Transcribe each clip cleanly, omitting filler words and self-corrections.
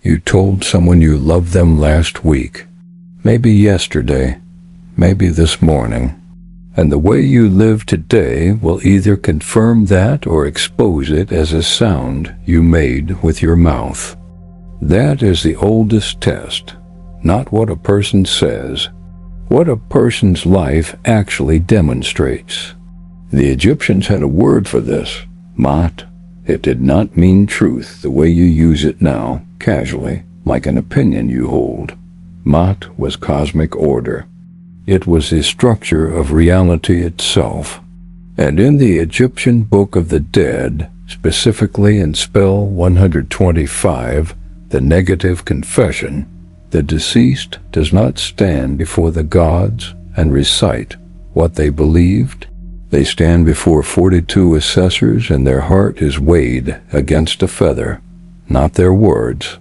you told someone you loved them last week, maybe yesterday, maybe this morning. And the way you live today will either confirm that or expose it as a sound you made with your mouth. That is the oldest test, not what a person says, what a person's life actually demonstrates. The Egyptians had a word for this, Maat. It did not mean truth the way you use it now, casually, like an opinion you hold. Maat was cosmic order. It was the structure of reality itself. And in the Egyptian Book of the Dead, specifically in spell 125, the negative confession, the deceased does not stand before the gods and recite what they believed. They stand before 42 assessors, and their heart is weighed against a feather, not their words,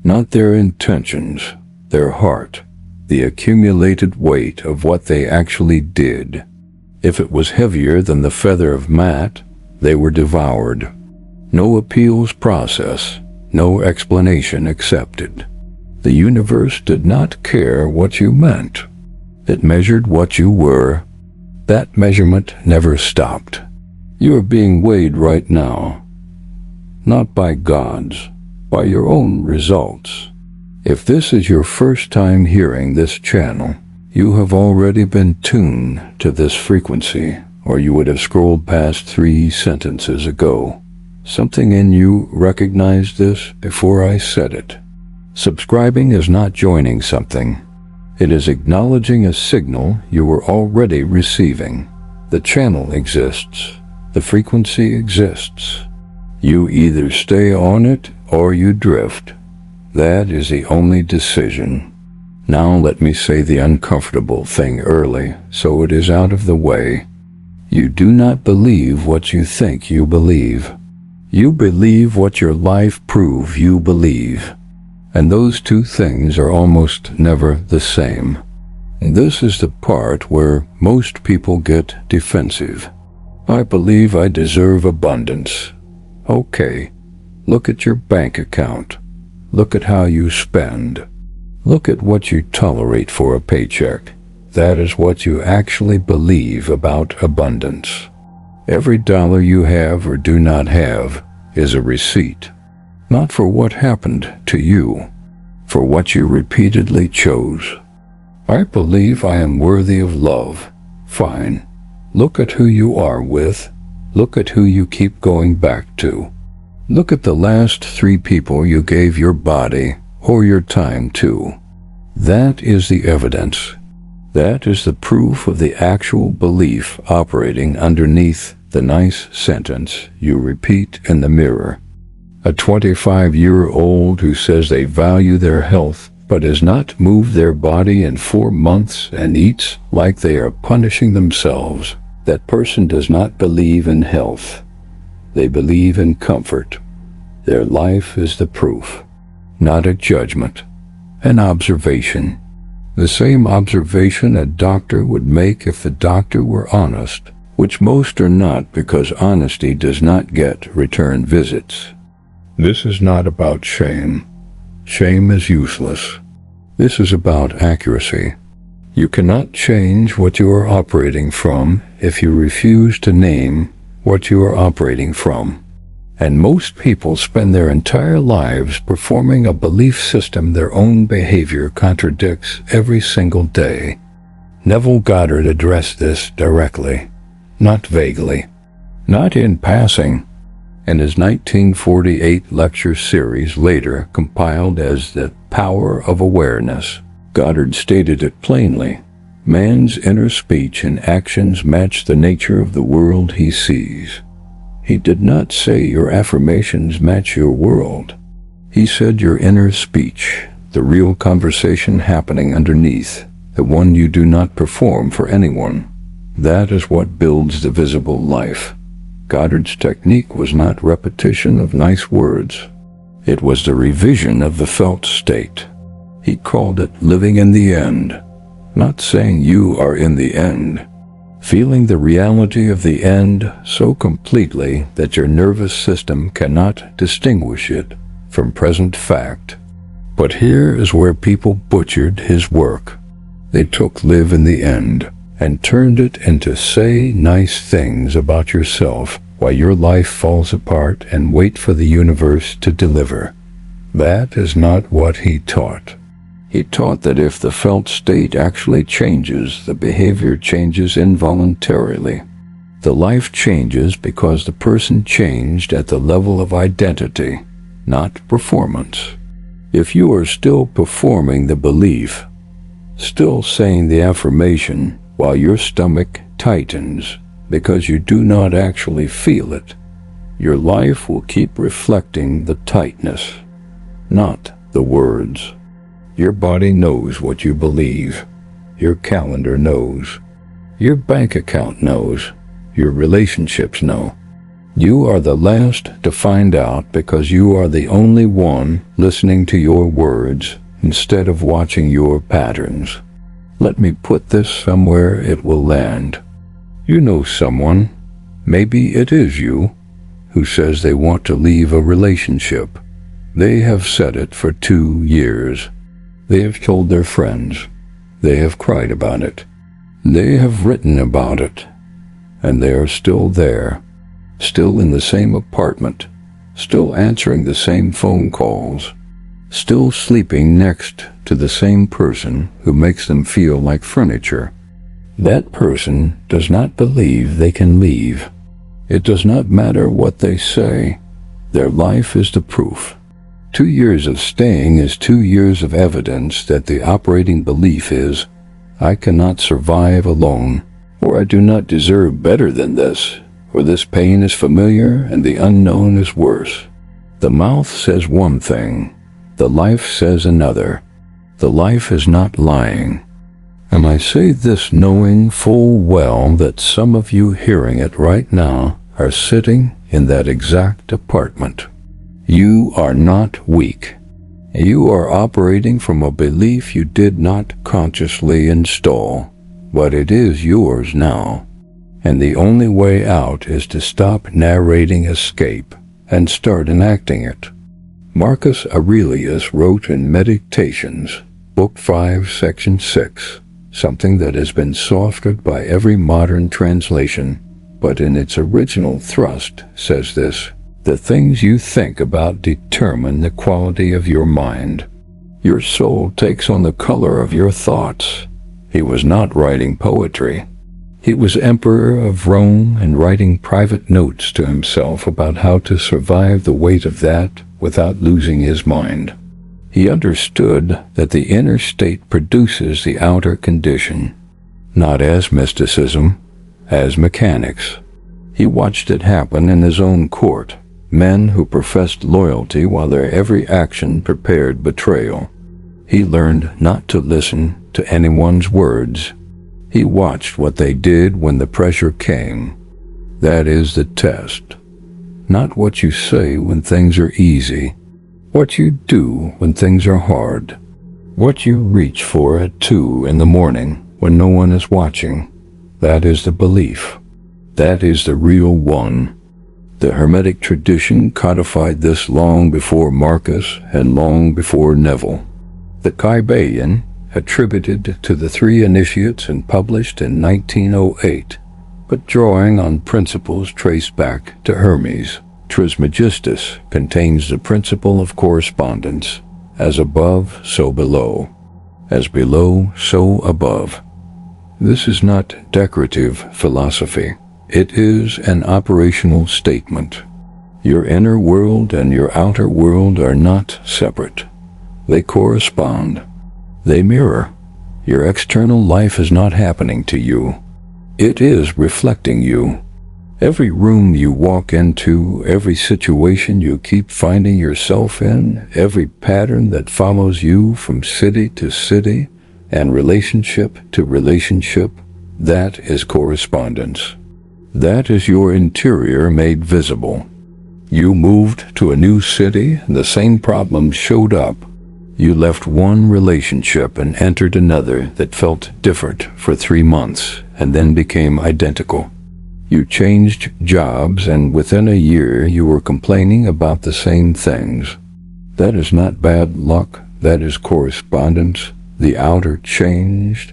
not their intentions, their heart, the accumulated weight of what they actually did. If it was heavier than the feather of Maat, they were devoured. No appeals process, no explanation accepted. The universe did not care what you meant. It measured what you were. That measurement never stopped. You are being weighed right now, not by gods, by your own results. If this is your first time hearing this channel, you have already been tuned to this frequency, or you would have scrolled past 3 sentences ago. Something in you recognized this before I said it. Subscribing is not joining something. It is acknowledging a signal you were already receiving. The channel exists. The frequency exists. You either stay on it or you drift. That is the only decision. Now let me say the uncomfortable thing early, so it is out of the way. You do not believe what you think you believe. You believe what your life proves you believe. And those two things are almost never the same. And this is the part where most people get defensive. I believe I deserve abundance. Okay, look at your bank account. Look at how you spend. Look at what you tolerate for a paycheck. That is what you actually believe about abundance. Every dollar you have or do not have is a receipt. Not for what happened to you, for what you repeatedly chose. I believe I am worthy of love. Fine. Look at who you are with. Look at who you keep going back to. Look at the last 3 people you gave your body or your time to. That is the evidence. That is the proof of the actual belief operating underneath the nice sentence you repeat in the mirror. A 25-year-old who says they value their health but has not moved their body in 4 months and eats like they are punishing themselves. That person does not believe in health. They believe in comfort. Their life is the proof, not a judgment, an observation. The same observation a doctor would make if the doctor were honest, which most are not because honesty does not get return visits. This is not about shame. Shame is useless. This is about accuracy. You cannot change what you are operating from if you refuse to name what you are operating from. And most people spend their entire lives performing a belief system their own behavior contradicts every single day. Neville Goddard addressed this directly, not vaguely, not in passing. In his 1948 lecture series, later compiled as The Power of Awareness, Goddard stated it plainly. Man's inner speech and actions match the nature of the world he sees. He did not say your affirmations match your world. He said your inner speech, the real conversation happening underneath, the one you do not perform for anyone. That is what builds the visible life. Goddard's technique was not repetition of nice words. It was the revision of the felt state. He called it living in the end, not saying you are in the end. Feeling the reality of the end so completely that your nervous system cannot distinguish it from present fact. But here is where people butchered his work. They took live in the end and turned it into say nice things about yourself while your life falls apart and wait for the universe to deliver. That is not what he taught. He taught that if the felt state actually changes, the behavior changes involuntarily. The life changes because the person changed at the level of identity, not performance. If you are still performing the belief, still saying the affirmation while your stomach tightens because you do not actually feel it, your life will keep reflecting the tightness, not the words. Your body knows what you believe. Your calendar knows. Your bank account knows. Your relationships know. You are the last to find out because you are the only one listening to your words instead of watching your patterns. Let me put this somewhere it will land. You know someone, maybe it is you, who says they want to leave a relationship. They have said it for 2 years. They have told their friends. They have cried about it. They have written about it. And they are still there, still in the same apartment, still answering the same phone calls, still sleeping next to the same person who makes them feel like furniture. That person does not believe they can leave. It does not matter what they say. Their life is the proof. 2 years of staying is 2 years of evidence that the operating belief is, I cannot survive alone, or I do not deserve better than this, or this pain is familiar and the unknown is worse. The mouth says one thing, the life says another. The life is not lying. And I say this knowing full well that some of you hearing it right now are sitting in that exact apartment. You are not weak. You are operating from a belief you did not consciously install, but it is yours now. And the only way out is to stop narrating escape and start enacting it. Marcus Aurelius wrote in Meditations, Book 5, Section 6, something that has been softened by every modern translation, but in its original thrust says this: the things you think about determine the quality of your mind. Your soul takes on the color of your thoughts. He was not writing poetry. He was emperor of Rome and writing private notes to himself about how to survive the weight of that without losing his mind. He understood that the inner state produces the outer condition, not as mysticism, as mechanics. He watched it happen in his own court. Men who professed loyalty while their every action prepared betrayal. He learned not to listen to anyone's words. He watched what they did when the pressure came. That is the test. Not what you say when things are easy. What you do when things are hard. What you reach for at 2 in the morning when no one is watching. That is the belief. That is the real one. The Hermetic tradition codified this long before Marcus and long before Neville. The Kybalion, attributed to the 3 initiates and published in 1908, but drawing on principles traced back to Hermes. Trismegistus contains the principle of correspondence, as above, so below, as below, so above. This is not decorative philosophy. It is an operational statement. Your inner world and your outer world are not separate. They correspond. They mirror. Your external life is not happening to you. It is reflecting you. Every room you walk into, every situation you keep finding yourself in, every pattern that follows you from city to city and relationship to relationship, that is correspondence. That is your interior made visible. You moved to a new city, and the same problems showed up. You left one relationship and entered another that felt different for 3 months and then became identical. You changed jobs, and within a year you were complaining about the same things. That is not bad luck, that is correspondence, the outer changed.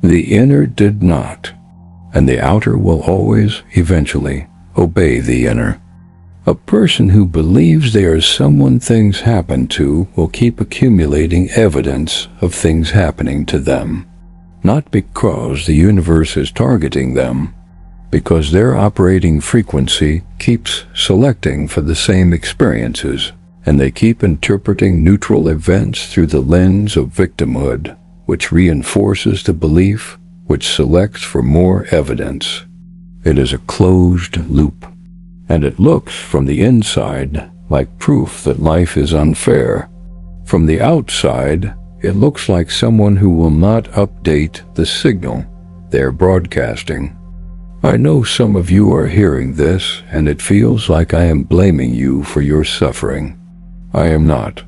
The inner did not, and the outer will always, eventually, obey the inner. A person who believes they are someone things happen to will keep accumulating evidence of things happening to them, not because the universe is targeting them, because their operating frequency keeps selecting for the same experiences, and they keep interpreting neutral events through the lens of victimhood, which reinforces the belief, which selects for more evidence. It is a closed loop, and it looks from the inside like proof that life is unfair. From the outside, it looks like someone who will not update the signal they're broadcasting. I know some of you are hearing this, and it feels like I am blaming you for your suffering. I am not.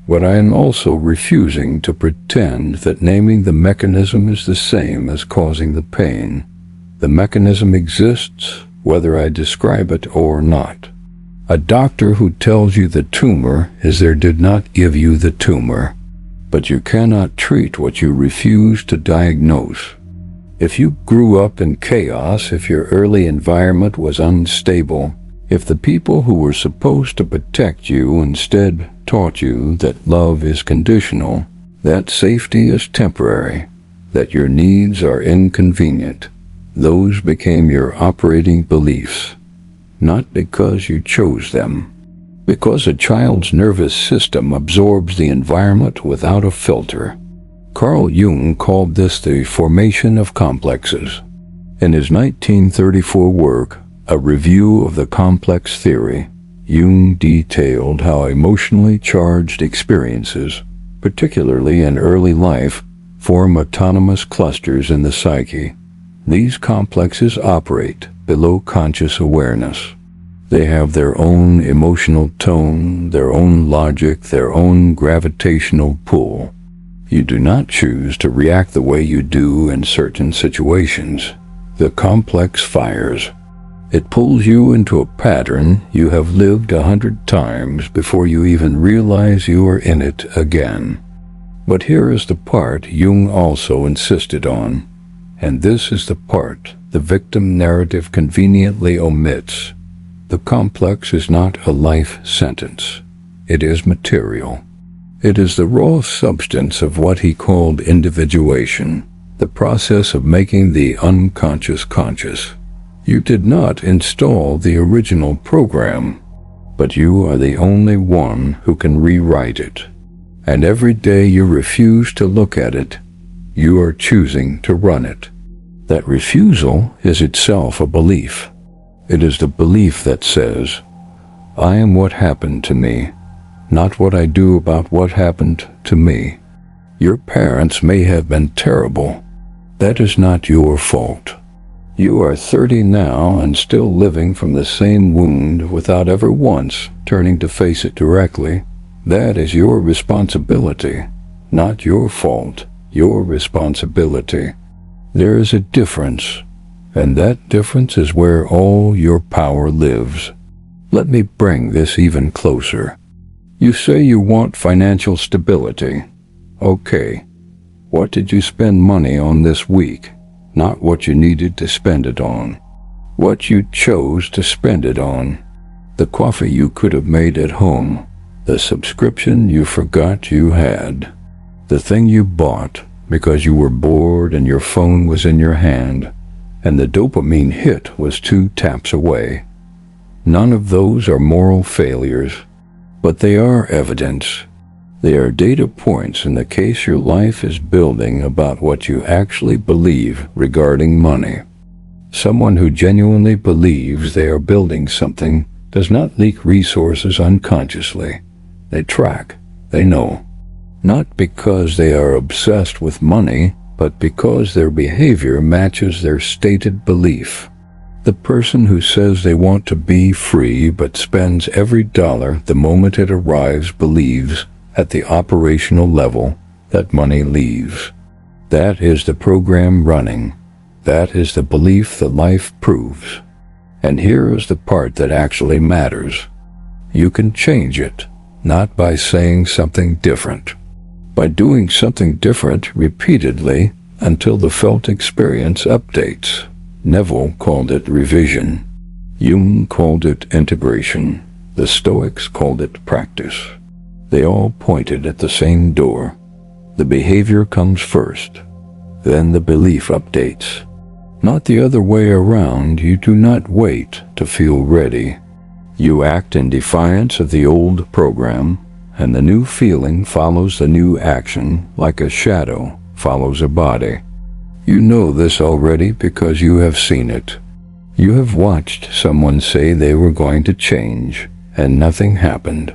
But I am also refusing to pretend that naming the mechanism is the same as causing the pain. The mechanism exists whether I describe it or not. A doctor who tells you the tumor is there did not give you the tumor, but you cannot treat what you refuse to diagnose. If you grew up in chaos, if your early environment was unstable, if the people who were supposed to protect you instead taught you that love is conditional, that safety is temporary, that your needs are inconvenient, those became your operating beliefs, not because you chose them, because a child's nervous system absorbs the environment without a filter. Carl Jung called this the formation of complexes. In his 1934 work, A Review of the Complex Theory, Jung detailed how emotionally charged experiences, particularly in early life, form autonomous clusters in the psyche. These complexes operate below conscious awareness. They have their own emotional tone, their own logic, their own gravitational pull. You do not choose to react the way you do in certain situations. The complex fires. It pulls you into a pattern you have lived 100 times before you even realize you are in it again. But here is the part Jung also insisted on, and this is the part the victim narrative conveniently omits. The complex is not a life sentence. It is material. It is the raw substance of what he called individuation, the process of making the unconscious conscious. You did not install the original program, but you are the only one who can rewrite it. And every day you refuse to look at it, you are choosing to run it. That refusal is itself a belief. It is the belief that says, I am what happened to me, not what I do about what happened to me. Your parents may have been terrible. That is not your fault. You are 30 now and still living from the same wound without ever once turning to face it directly. That is your responsibility, not your fault, your responsibility. There is a difference, and that difference is where all your power lives. Let me bring this even closer. You say you want financial stability. Okay. What did you spend money on this week? Not what you needed to spend it on. What you chose to spend it on. The coffee you could have made at home. The subscription you forgot you had. The thing you bought because you were bored and your phone was in your hand, and the dopamine hit was 2 taps away. None of those are moral failures, but they are evidence. They are data points in the case your life is building about what you actually believe regarding money. Someone who genuinely believes they are building something does not leak resources unconsciously. They track, they know. Not because they are obsessed with money, but because their behavior matches their stated belief. The person who says they want to be free but spends every dollar the moment it arrives believes, at the operational level, that money leaves. That is the program running. That is the belief that life proves. And here is the part that actually matters. You can change it, not by saying something different, by doing something different repeatedly until the felt experience updates. Neville called it revision. Jung called it integration. The Stoics called it practice. They all pointed at the same door. The behavior comes first, then the belief updates. Not the other way around. You do not wait to feel ready. You act in defiance of the old program, and the new feeling follows the new action like a shadow follows a body. You know this already because you have seen it. You have watched someone say they were going to change, and nothing happened.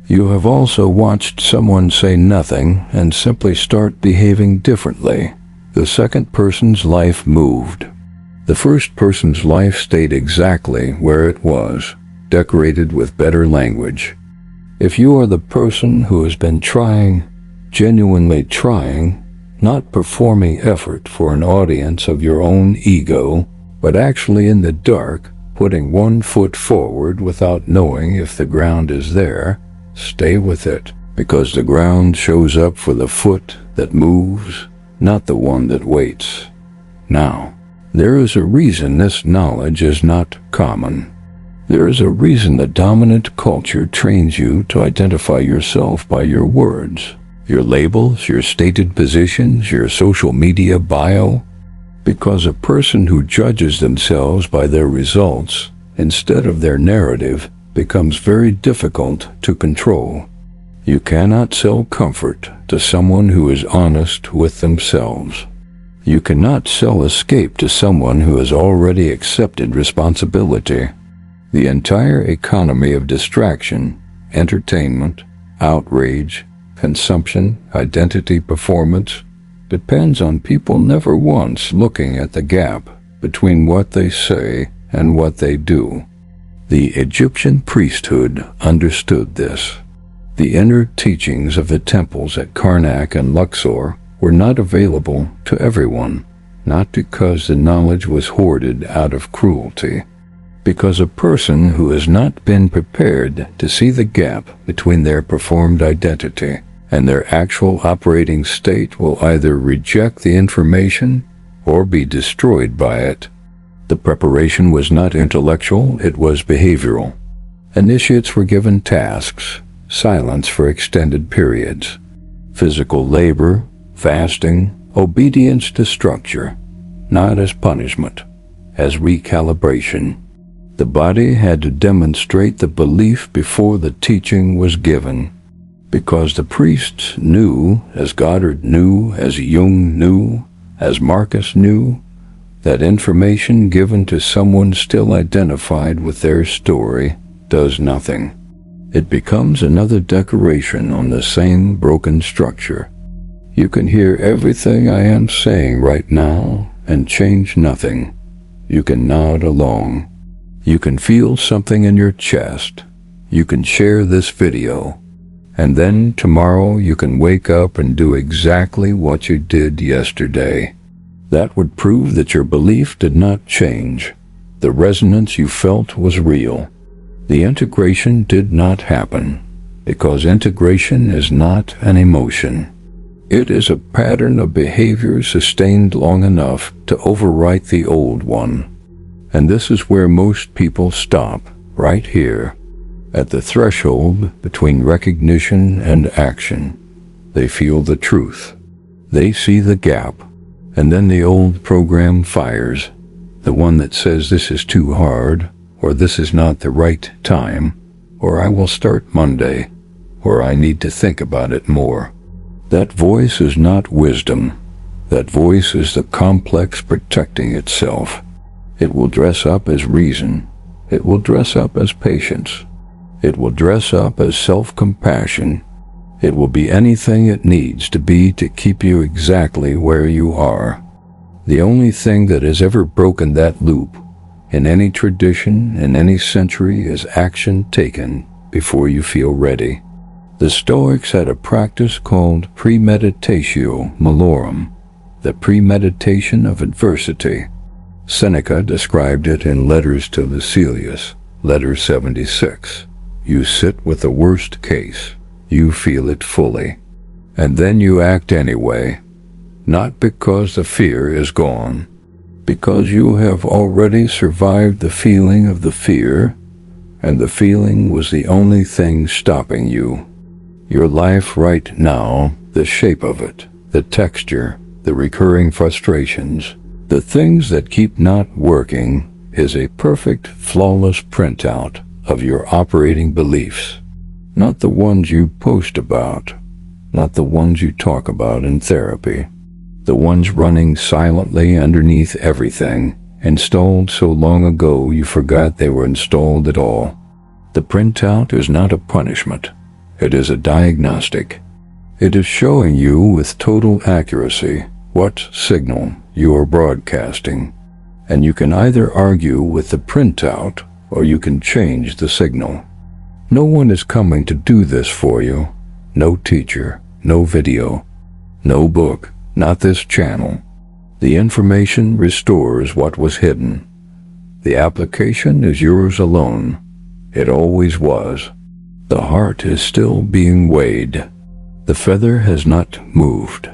You have also watched someone say nothing and simply start behaving differently. The second person's life moved. The first person's life stayed exactly where it was, decorated with better language. If you are the person who has been trying, genuinely trying, not performing effort for an audience of your own ego, but actually in the dark, putting one foot forward without knowing if the ground is there, stay with it, because the ground shows up for the foot that moves, not the one that waits. Now, there is a reason this knowledge is not common. There is a reason the dominant culture trains you to identify yourself by your words, your labels, your stated positions, your social media bio, because a person who judges themselves by their results instead of their narrative becomes very difficult to control. You cannot sell comfort to someone who is honest with themselves. You cannot sell escape to someone who has already accepted responsibility. The entire economy of distraction, entertainment, outrage, consumption, identity performance, depends on people never once looking at the gap between what they say and what they do. The Egyptian priesthood understood this. The inner teachings of the temples at Karnak and Luxor were not available to everyone, not because the knowledge was hoarded out of cruelty, because a person who has not been prepared to see the gap between their performed identity and their actual operating state will either reject the information or be destroyed by it. The preparation was not intellectual, it was behavioral. Initiates were given tasks, silence for extended periods, physical labor, fasting, obedience to structure, not as punishment, as recalibration. The body had to demonstrate the belief before the teaching was given, because the priests knew, as Goddard knew, as Jung knew, as Marcus knew, that information given to someone still identified with their story does nothing. It becomes another decoration on the same broken structure. You can hear everything I am saying right now and change nothing. You can nod along. You can feel something in your chest. You can share this video. And then tomorrow you can wake up and do exactly what you did yesterday. That would prove that your belief did not change. The resonance you felt was real. The integration did not happen, because integration is not an emotion. It is a pattern of behavior sustained long enough to overwrite the old one. And this is where most people stop, right here, at the threshold between recognition and action. They feel the truth. They see the gap. And then the old program fires, the one that says this is too hard, or this is not the right time, or I will start Monday, or I need to think about it more. That voice is not wisdom. That voice is the complex protecting itself. It will dress up as reason. It will dress up as patience. It will dress up as self-compassion. It will be anything it needs to be to keep you exactly where you are. The only thing that has ever broken that loop, in any tradition, in any century, is action taken before you feel ready. The Stoics had a practice called premeditatio malorum, the premeditation of adversity. Seneca described it in Letters to Lucilius, letter 76. You sit with the worst case. You feel it fully. And then you act anyway, not because the fear is gone, because you have already survived the feeling of the fear, and the feeling was the only thing stopping you. Your life right now, the shape of it, the texture, the recurring frustrations, the things that keep not working, is a perfect, flawless printout of your operating beliefs. Not the ones you post about, not the ones you talk about in therapy, the ones running silently underneath everything, installed so long ago you forgot they were installed at all. The printout is not a punishment. It is a diagnostic. It is showing you with total accuracy what signal you are broadcasting, and you can either argue with the printout or you can change the signal. No one is coming to do this for you. No teacher, no video, no book, not this channel. The information restores what was hidden. The application is yours alone. It always was. The heart is still being weighed. The feather has not moved.